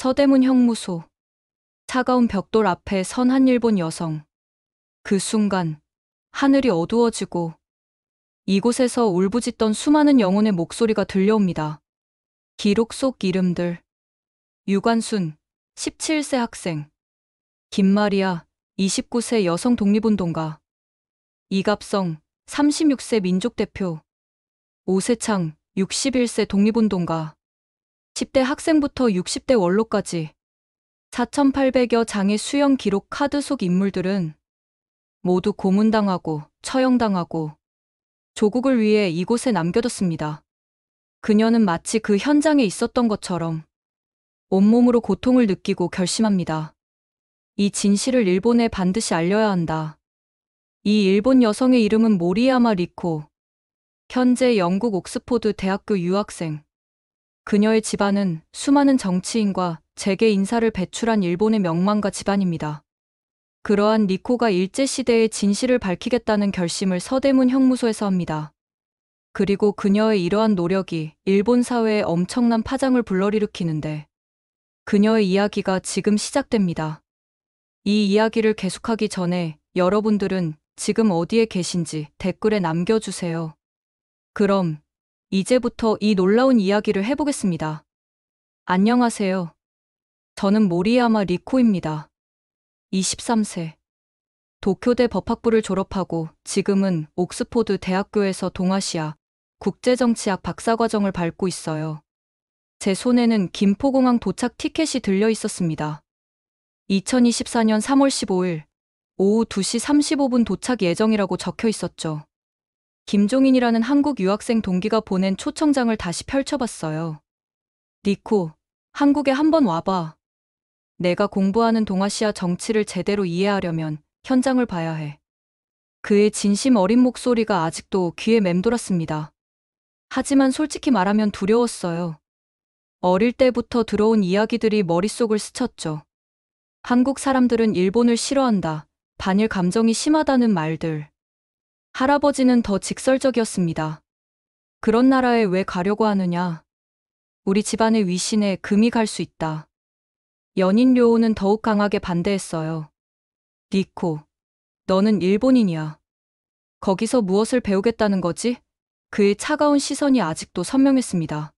서대문 형무소. 차가운 벽돌 앞에 선 한 일본 여성. 그 순간 하늘이 어두워지고 이곳에서 울부짖던 수많은 영혼의 목소리가 들려옵니다. 기록 속 이름들. 유관순, 17세 학생. 김마리아, 29세 여성 독립운동가. 이갑성, 36세 민족대표. 오세창, 61세 독립운동가. 10대 학생부터 60대 원로까지 4,800여 장의 수형 기록 카드 속 인물들은 모두 고문당하고 처형당하고 조국을 위해 이곳에 남겨뒀습니다. 그녀는 마치 그 현장에 있었던 것처럼 온몸으로 고통을 느끼고 결심합니다. 이 진실을 일본에 반드시 알려야 한다. 이 일본 여성의 이름은 모리야마 리코. 현재 영국 옥스포드 대학교 유학생. 그녀의 집안은 수많은 정치인과 재계 인사를 배출한 일본의 명망가 집안입니다. 그러한 리코가 일제시대의 진실을 밝히겠다는 결심을 서대문 형무소에서 합니다. 그리고 그녀의 이러한 노력이 일본 사회에 엄청난 파장을 불러일으키는데 그녀의 이야기가 지금 시작됩니다. 이 이야기를 계속하기 전에 여러분들은 지금 어디에 계신지 댓글에 남겨주세요. 그럼 이제부터 이 놀라운 이야기를 해보겠습니다. 안녕하세요. 저는 모리야마 리코입니다. 23세. 도쿄대 법학부를 졸업하고 지금은 옥스포드 대학교에서 동아시아 국제정치학 박사과정을 밟고 있어요. 제 손에는 김포공항 도착 티켓이 들려 있었습니다. 2024년 3월 15일 오후 2시 35분 도착 예정이라고 적혀 있었죠. 김종인이라는 한국 유학생 동기가 보낸 초청장을 다시 펼쳐봤어요. 리코, 한국에 한번 와봐. 내가 공부하는 동아시아 정치를 제대로 이해하려면 현장을 봐야 해. 그의 진심 어린 목소리가 아직도 귀에 맴돌았습니다. 하지만 솔직히 말하면 두려웠어요. 어릴 때부터 들어온 이야기들이 머릿속을 스쳤죠. 한국 사람들은 일본을 싫어한다. 반일 감정이 심하다는 말들. 할아버지는 더 직설적이었습니다. 그런 나라에 왜 가려고 하느냐. 우리 집안의 위신에 금이 갈 수 있다. 연인 료오는 더욱 강하게 반대했어요. 리코, 너는 일본인이야. 거기서 무엇을 배우겠다는 거지? 그의 차가운 시선이 아직도 선명했습니다.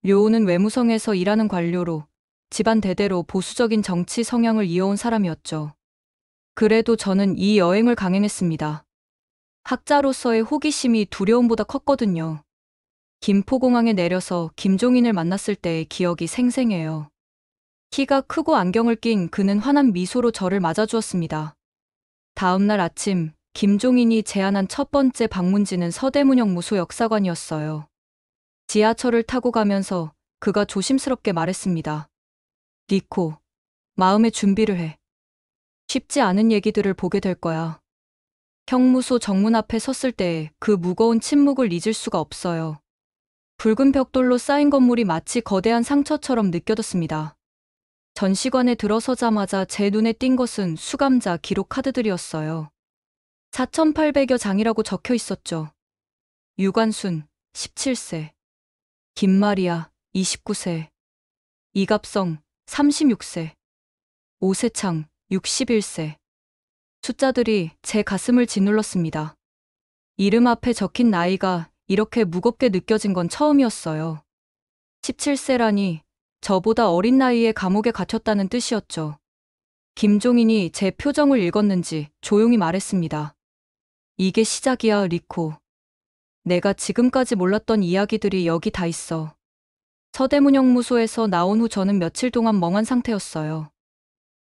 료오는 외무성에서 일하는 관료로 집안 대대로 보수적인 정치 성향을 이어온 사람이었죠. 그래도 저는 이 여행을 강행했습니다. 학자로서의 호기심이 두려움보다 컸거든요. 김포공항에 내려서 김종인을 만났을 때의 기억이 생생해요. 키가 크고 안경을 낀 그는 환한 미소로 저를 맞아주었습니다. 다음 날 아침, 김종인이 제안한 첫 번째 방문지는 서대문형 무소 역사관이었어요. 지하철을 타고 가면서 그가 조심스럽게 말했습니다. 리코, 마음의 준비를 해. 쉽지 않은 얘기들을 보게 될 거야. 형무소 정문 앞에 섰을 때 그 무거운 침묵을 잊을 수가 없어요. 붉은 벽돌로 쌓인 건물이 마치 거대한 상처처럼 느껴졌습니다. 전시관에 들어서자마자 제 눈에 띈 것은 수감자 기록 카드들이었어요. 4,800여 장이라고 적혀 있었죠. 유관순, 17세. 김마리아, 29세. 이갑성, 36세. 오세창, 61세. 숫자들이 제 가슴을 짓눌렀습니다. 이름 앞에 적힌 나이가 이렇게 무겁게 느껴진 건 처음이었어요. 17세라니 저보다 어린 나이에 감옥에 갇혔다는 뜻이었죠. 김종인이 제 표정을 읽었는지 조용히 말했습니다. 이게 시작이야, 리코. 내가 지금까지 몰랐던 이야기들이 여기 다 있어. 서대문형무소에서 나온 후 저는 며칠 동안 멍한 상태였어요.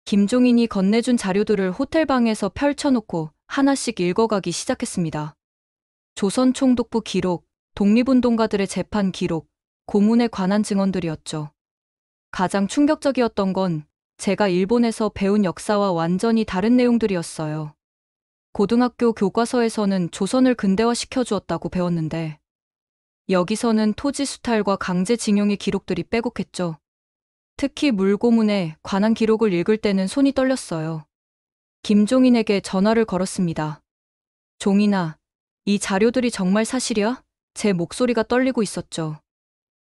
김종인이 건네준 자료들을 호텔방에서 펼쳐놓고 하나씩 읽어가기 시작했습니다. 조선총독부 기록, 독립운동가들의 재판 기록, 고문에 관한 증언들이었죠. 가장 충격적이었던 건 제가 일본에서 배운 역사와 완전히 다른 내용들이었어요. 고등학교 교과서에서는 조선을 근대화시켜 주었다고 배웠는데 여기서는 토지 수탈과 강제징용의 기록들이 빼곡했죠. 특히 물고문에 관한 기록을 읽을 때는 손이 떨렸어요. 김종인에게 전화를 걸었습니다. 종인아, 이 자료들이 정말 사실이야? 제 목소리가 떨리고 있었죠.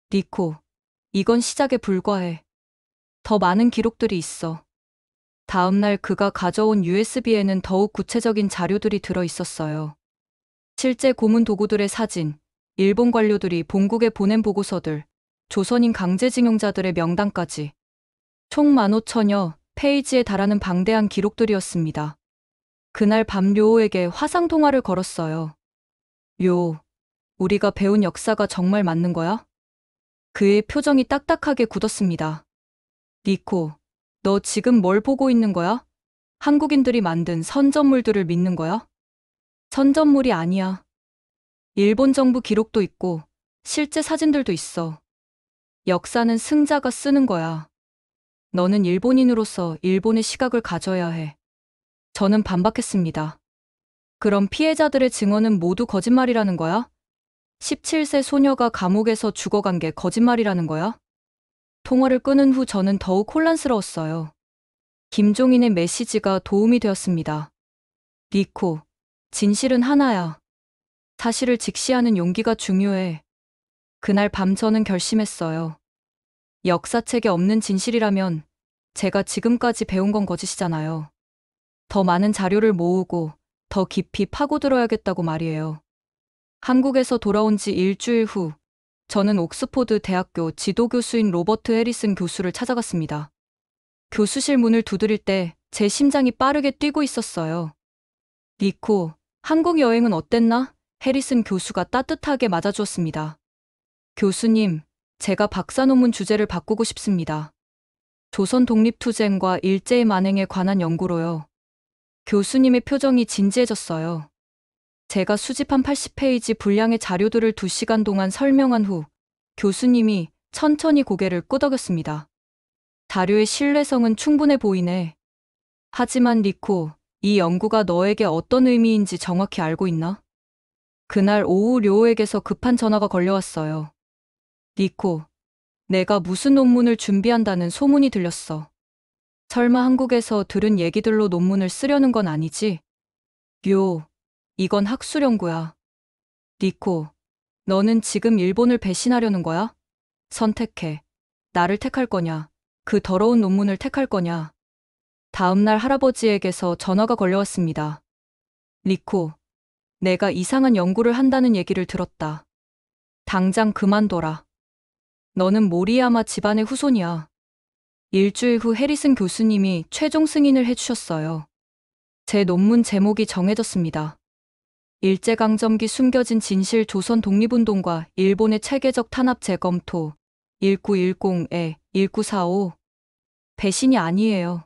리코, 이건 시작에 불과해. 더 많은 기록들이 있어. 다음날 그가 가져온 USB에는 더욱 구체적인 자료들이 들어 있었어요. 실제 고문 도구들의 사진, 일본 관료들이 본국에 보낸 보고서들, 조선인 강제징용자들의 명단까지 총 15,000여 페이지에 달하는 방대한 기록들이었습니다. 그날 밤 료오에게 화상통화를 걸었어요. 료, 우리가 배운 역사가 정말 맞는 거야? 그의 표정이 딱딱하게 굳었습니다. 니코, 너 지금 뭘 보고 있는 거야? 한국인들이 만든 선전물들을 믿는 거야? 선전물이 아니야. 일본 정부 기록도 있고 실제 사진들도 있어. 역사는 승자가 쓰는 거야. 너는 일본인으로서 일본의 시각을 가져야 해. 저는 반박했습니다. 그럼 피해자들의 증언은 모두 거짓말이라는 거야? 17세 소녀가 감옥에서 죽어간 게 거짓말이라는 거야? 통화를 끊은 후 저는 더욱 혼란스러웠어요. 김종인의 메시지가 도움이 되었습니다. 니코, 진실은 하나야. 사실을 직시하는 용기가 중요해. 그날 밤 저는 결심했어요. 역사책에 없는 진실이라면 제가 지금까지 배운 건 거짓이잖아요. 더 많은 자료를 모으고 더 깊이 파고들어야겠다고 말이에요. 한국에서 돌아온 지 일주일 후, 저는 옥스포드 대학교 지도교수인 로버트 해리슨 교수를 찾아갔습니다. 교수실 문을 두드릴 때 제 심장이 빠르게 뛰고 있었어요. 니코, 한국 여행은 어땠나? 해리슨 교수가 따뜻하게 맞아주었습니다. 교수님, 제가 박사 논문 주제를 바꾸고 싶습니다. 조선 독립투쟁과 일제의 만행에 관한 연구로요. 교수님의 표정이 진지해졌어요. 제가 수집한 80페이지 분량의 자료들을 2시간 동안 설명한 후 교수님이 천천히 고개를 끄덕였습니다. 자료의 신뢰성은 충분해 보이네. 하지만 니코, 이 연구가 너에게 어떤 의미인지 정확히 알고 있나? 그날 오후 료에게서 급한 전화가 걸려왔어요. 니코, 내가 무슨 논문을 준비한다는 소문이 들렸어. 설마 한국에서 들은 얘기들로 논문을 쓰려는 건 아니지? 료, 이건 학술 연구야. 니코, 너는 지금 일본을 배신하려는 거야? 선택해. 나를 택할 거냐? 그 더러운 논문을 택할 거냐? 다음날 할아버지에게서 전화가 걸려왔습니다. 니코, 내가 이상한 연구를 한다는 얘기를 들었다. 당장 그만둬라. 너는 모리야마 집안의 후손이야. 일주일 후 해리슨 교수님이 최종 승인을 해주셨어요. 제 논문 제목이 정해졌습니다. 일제강점기 숨겨진 진실 조선 독립운동과 일본의 체계적 탄압 재검토 1910에 1945. 배신이 아니에요.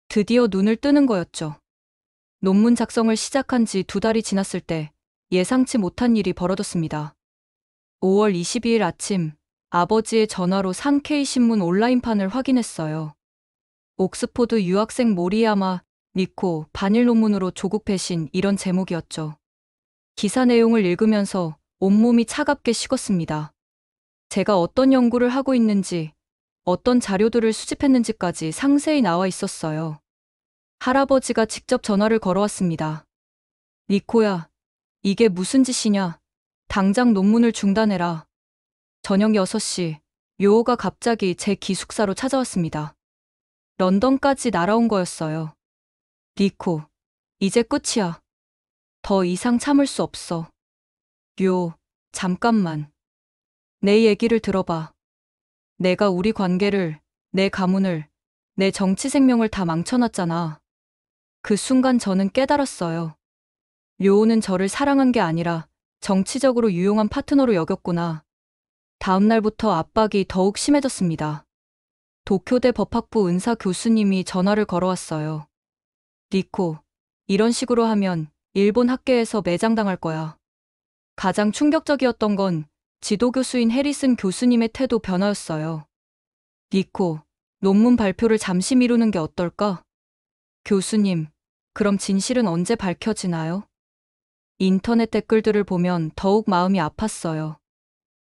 드디어 눈을 뜨는 거였죠. 논문 작성을 시작한 지 2달이 지났을 때 예상치 못한 일이 벌어졌습니다. 5월 22일 아침, 아버지의 전화로 산케이 신문 온라인판을 확인했어요. 옥스포드 유학생 모리야마, 니코, 반일 논문으로 조국 배신 이런 제목이었죠. 기사 내용을 읽으면서 온몸이 차갑게 식었습니다. 제가 어떤 연구를 하고 있는지, 어떤 자료들을 수집했는지까지 상세히 나와 있었어요. 할아버지가 직접 전화를 걸어왔습니다. 니코야, 이게 무슨 짓이냐? 당장 논문을 중단해라. 저녁 6시, 료오가 갑자기 제 기숙사로 찾아왔습니다. 런던까지 날아온 거였어요. 니코, 이제 끝이야. 더 이상 참을 수 없어. 료, 잠깐만. 내 얘기를 들어봐. 내가 우리 관계를, 내 가문을, 내 정치 생명을 다 망쳐놨잖아. 그 순간 저는 깨달았어요. 료오는 저를 사랑한 게 아니라 정치적으로 유용한 파트너로 여겼구나. 다음 날부터 압박이 더욱 심해졌습니다. 도쿄대 법학부 은사 교수님이 전화를 걸어왔어요. 니코, 이런 식으로 하면 일본 학계에서 매장당할 거야. 가장 충격적이었던 건 지도교수인 해리슨 교수님의 태도 변화였어요. 니코, 논문 발표를 잠시 미루는 게 어떨까? 교수님, 그럼 진실은 언제 밝혀지나요? 인터넷 댓글들을 보면 더욱 마음이 아팠어요.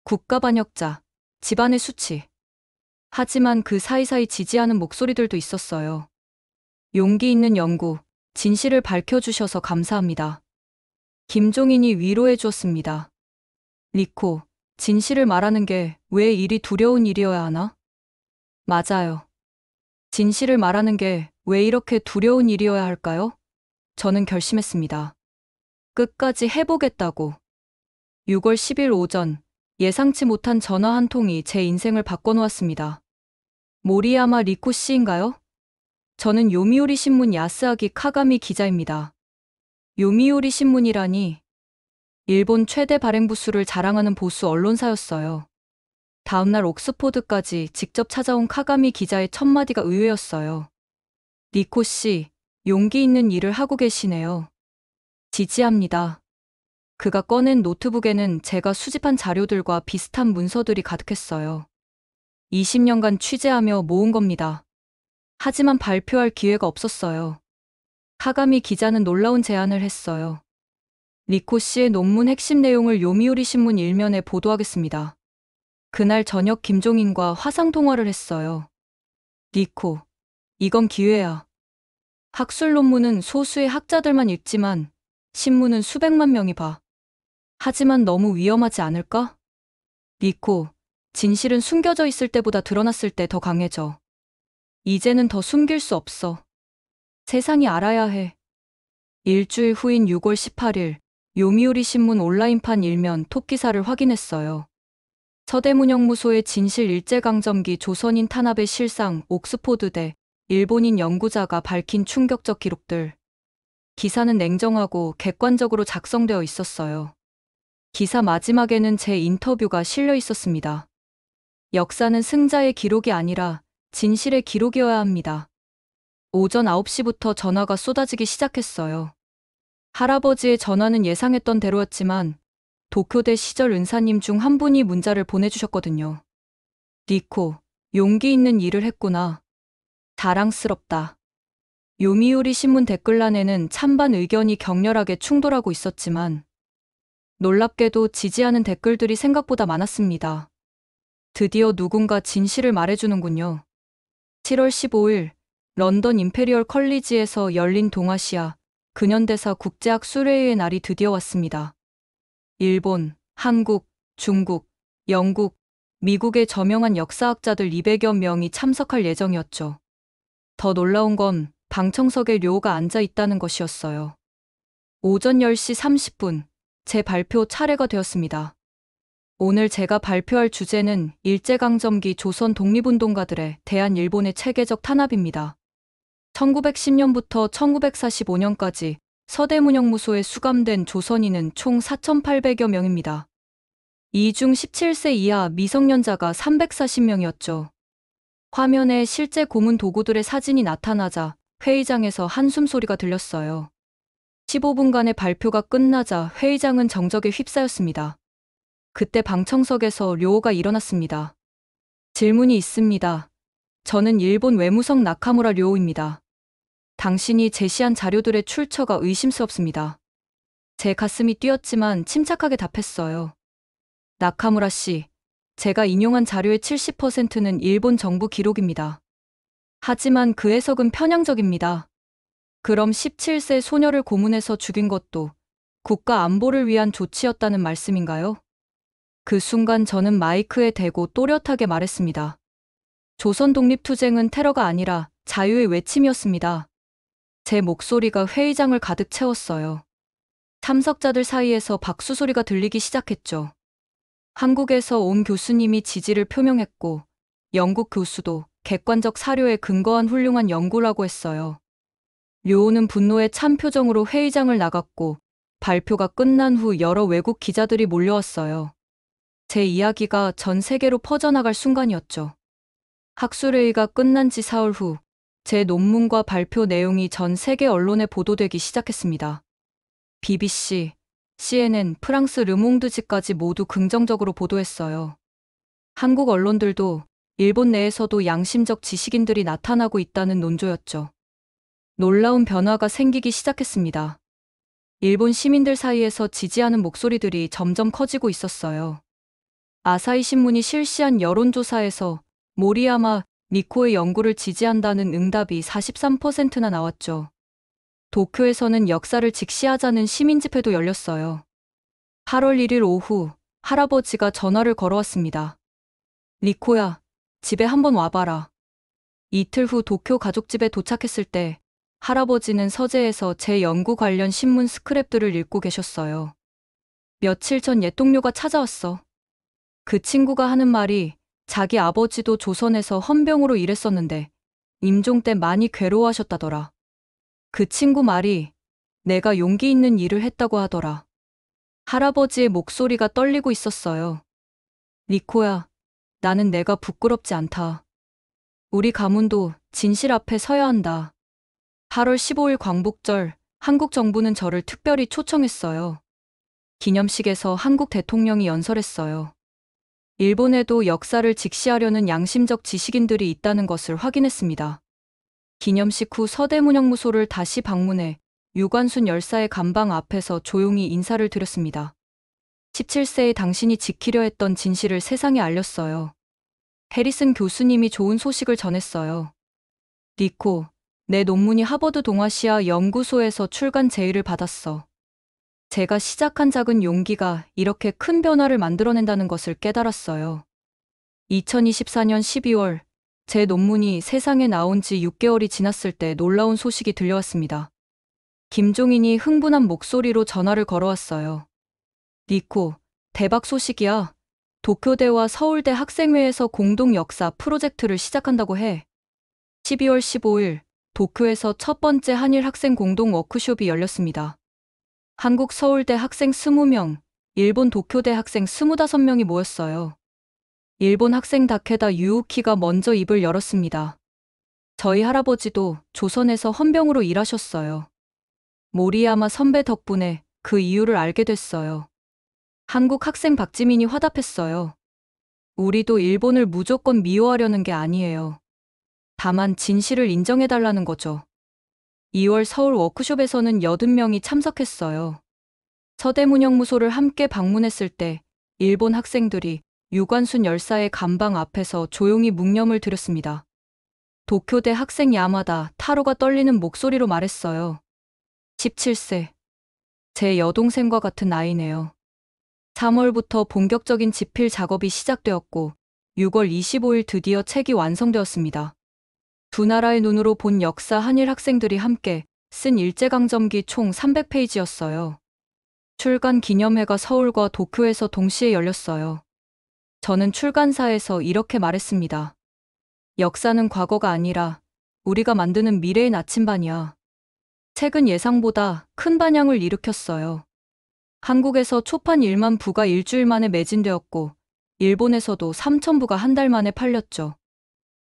국가반역자, 집안의 수치. 하지만 그 사이사이 지지하는 목소리들도 있었어요. 용기 있는 연구, 진실을 밝혀주셔서 감사합니다. 김종인이 위로해 주었습니다. 니코, 진실을 말하는 게 왜 이리 두려운 일이어야 하나? 맞아요. 진실을 말하는 게 왜 이렇게 두려운 일이어야 할까요? 저는 결심했습니다. 끝까지 해보겠다고. 6월 10일 오전, 예상치 못한 전화 한 통이 제 인생을 바꿔놓았습니다. 모리야마 리코 씨인가요? 저는 요미우리 신문 야스아기 카가미 기자입니다. 요미우리 신문이라니, 일본 최대 발행 부수를 자랑하는 보수 언론사였어요. 다음날 옥스포드까지 직접 찾아온 카가미 기자의 첫 마디가 의외였어요. 리코 씨, 용기 있는 일을 하고 계시네요. 지지합니다. 그가 꺼낸 노트북에는 제가 수집한 자료들과 비슷한 문서들이 가득했어요. 20년간 취재하며 모은 겁니다. 하지만 발표할 기회가 없었어요. 카가미 기자는 놀라운 제안을 했어요. 리코 씨의 논문 핵심 내용을 요미우리 신문 일면에 보도하겠습니다. 그날 저녁 김종인과 화상통화를 했어요. 리코, 이건 기회야. 학술 논문은 소수의 학자들만 읽지만 신문은 수백만 명이 봐. 하지만 너무 위험하지 않을까? 리코, 진실은 숨겨져 있을 때보다 드러났을 때 더 강해져. 이제는 더 숨길 수 없어. 세상이 알아야 해. 일주일 후인 6월 18일, 요미우리 신문 온라인판 일면 톱기사를 확인했어요. 서대문형무소의 진실 일제강점기 조선인 탄압의 실상 옥스포드대 일본인 연구자가 밝힌 충격적 기록들. 기사는 냉정하고 객관적으로 작성되어 있었어요. 기사 마지막에는 제 인터뷰가 실려 있었습니다. 역사는 승자의 기록이 아니라 진실의 기록이어야 합니다. 오전 9시부터 전화가 쏟아지기 시작했어요. 할아버지의 전화는 예상했던 대로였지만 도쿄대 시절 은사님 중 한 분이 문자를 보내주셨거든요. 리코, 용기 있는 일을 했구나. 자랑스럽다. 요미우리 신문 댓글란에는 찬반 의견이 격렬하게 충돌하고 있었지만 놀랍게도 지지하는 댓글들이 생각보다 많았습니다. 드디어 누군가 진실을 말해주는군요. 7월 15일 런던 임페리얼 컬리지에서 열린 동아시아 근현대사 국제학술회의의 날이 드디어 왔습니다. 일본, 한국, 중국, 영국, 미국의 저명한 역사학자들 200여 명이 참석할 예정이었죠. 더 놀라운 건 방청석에 료가 앉아 있다는 것이었어요. 오전 10시 30분, 제 발표 차례가 되었습니다. 오늘 제가 발표할 주제는 일제강점기 조선 독립운동가들에 대한 일본의 체계적 탄압입니다. 1910년부터 1945년까지 서대문형무소에 수감된 조선인은 총 4,800여 명입니다. 이 중 17세 이하 미성년자가 340명이었죠. 화면에 실제 고문 도구들의 사진이 나타나자 회의장에서 한숨 소리가 들렸어요. 15분간의 발표가 끝나자 회의장은 정적에 휩싸였습니다. 그때 방청석에서 료가 일어났습니다. 질문이 있습니다. 저는 일본 외무성 나카무라 료입니다. 당신이 제시한 자료들의 출처가 의심스럽습니다. 제 가슴이 뛰었지만 침착하게 답했어요. 나카무라 씨, 제가 인용한 자료의 70%는 일본 정부 기록입니다. 하지만 그 해석은 편향적입니다. 그럼 17세 소녀를 고문해서 죽인 것도 국가 안보를 위한 조치였다는 말씀인가요? 그 순간 저는 마이크에 대고 또렷하게 말했습니다. 조선 독립투쟁은 테러가 아니라 자유의 외침이었습니다. 제 목소리가 회의장을 가득 채웠어요. 참석자들 사이에서 박수 소리가 들리기 시작했죠. 한국에서 온 교수님이 지지를 표명했고 영국 교수도 객관적 사료에 근거한 훌륭한 연구라고 했어요. 료는 분노에 찬 표정으로 회의장을 나갔고 발표가 끝난 후 여러 외국 기자들이 몰려왔어요. 제 이야기가 전 세계로 퍼져나갈 순간이었죠. 학술회의가 끝난 지 사흘 후 제 논문과 발표 내용이 전 세계 언론에 보도되기 시작했습니다. BBC, CNN, 프랑스 르몽드지까지 모두 긍정적으로 보도했어요. 한국 언론들도 일본 내에서도 양심적 지식인들이 나타나고 있다는 논조였죠. 놀라운 변화가 생기기 시작했습니다. 일본 시민들 사이에서 지지하는 목소리들이 점점 커지고 있었어요. 아사히 신문이 실시한 여론조사에서 모리야마 리코의 연구를 지지한다는 응답이 43%나 나왔죠. 도쿄에서는 역사를 직시하자는 시민집회도 열렸어요. 8월 1일 오후 할아버지가 전화를 걸어왔습니다. 리코야, 집에 한번 와봐라. 이틀 후 도쿄 가족집에 도착했을 때 할아버지는 서재에서 제 연구 관련 신문 스크랩들을 읽고 계셨어요. 며칠 전 옛 동료가 찾아왔어. 그 친구가 하는 말이 자기 아버지도 조선에서 헌병으로 일했었는데 임종 때 많이 괴로워하셨다더라. 그 친구 말이 내가 용기 있는 일을 했다고 하더라. 할아버지의 목소리가 떨리고 있었어요. 니코야, 나는 내가 부끄럽지 않다. 우리 가문도 진실 앞에 서야 한다. 8월 15일 광복절, 한국 정부는 저를 특별히 초청했어요. 기념식에서 한국 대통령이 연설했어요. 일본에도 역사를 직시하려는 양심적 지식인들이 있다는 것을 확인했습니다. 기념식 후 서대문형무소를 다시 방문해 유관순 열사의 감방 앞에서 조용히 인사를 드렸습니다. 17세의 당신이 지키려 했던 진실을 세상에 알렸어요. 해리슨 교수님이 좋은 소식을 전했어요. 니코, 내 논문이 하버드 동아시아 연구소에서 출간 제의를 받았어. 제가 시작한 작은 용기가 이렇게 큰 변화를 만들어낸다는 것을 깨달았어요. 2024년 12월, 제 논문이 세상에 나온 지 6개월이 지났을 때 놀라운 소식이 들려왔습니다. 김종인이 흥분한 목소리로 전화를 걸어왔어요. 니코, 대박 소식이야. 도쿄대와 서울대 학생회에서 공동 역사 프로젝트를 시작한다고 해. 12월 15일, 도쿄에서 첫 번째 한일 학생 공동 워크숍이 열렸습니다. 한국 서울대 학생 20명, 일본 도쿄대 학생 25명이 모였어요. 일본 학생 다케다 유우키가 먼저 입을 열었습니다. 저희 할아버지도 조선에서 헌병으로 일하셨어요. 모리야마 선배 덕분에 그 이유를 알게 됐어요. 한국 학생 박지민이 화답했어요. 우리도 일본을 무조건 미워하려는 게 아니에요. 다만 진실을 인정해달라는 거죠. 2월 서울 워크숍에서는 80명이 참석했어요. 서대문형무소를 함께 방문했을 때 일본 학생들이 유관순 열사의 감방 앞에서 조용히 묵념을 드렸습니다. 도쿄대 학생 야마다 타로가 떨리는 목소리로 말했어요. 17세. 제 여동생과 같은 나이네요. 3월부터 본격적인 집필 작업이 시작되었고 6월 25일 드디어 책이 완성되었습니다. 두 나라의 눈으로 본 역사 한일 학생들이 함께 쓴 일제강점기 총 300페이지였어요. 출간 기념회가 서울과 도쿄에서 동시에 열렸어요. 저는 출간사에서 이렇게 말했습니다. 역사는 과거가 아니라 우리가 만드는 미래의 나침반이야. 책은 예상보다 큰 반향을 일으켰어요. 한국에서 초판 1만 부가 일주일 만에 매진되었고 일본에서도 3,000부가 한 달 만에 팔렸죠.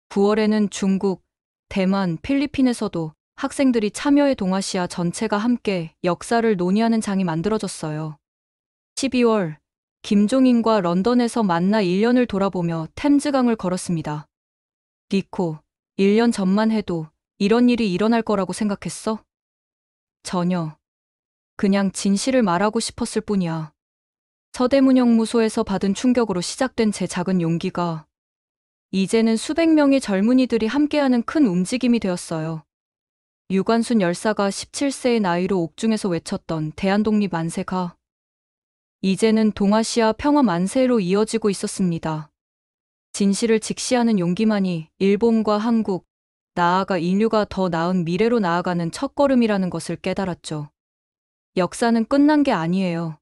9월에는 중국, 대만, 필리핀에서도 학생들이 참여해 동아시아 전체가 함께 역사를 논의하는 장이 만들어졌어요. 12월, 김종인과 런던에서 만나 1년을 돌아보며 템즈강을 걸었습니다. 니코, 1년 전만 해도 이런 일이 일어날 거라고 생각했어? 전혀. 그냥 진실을 말하고 싶었을 뿐이야. 서대문형무소에서 받은 충격으로 시작된 제 작은 용기가 이제는 수백 명의 젊은이들이 함께하는 큰 움직임이 되었어요. 유관순 열사가 17세의 나이로 옥중에서 외쳤던 대한독립 만세가 이제는 동아시아 평화 만세로 이어지고 있었습니다. 진실을 직시하는 용기만이 일본과 한국, 나아가 인류가 더 나은 미래로 나아가는 첫걸음이라는 것을 깨달았죠. 역사는 끝난 게 아니에요.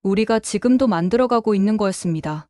우리가 지금도 만들어가고 있는 거였습니다.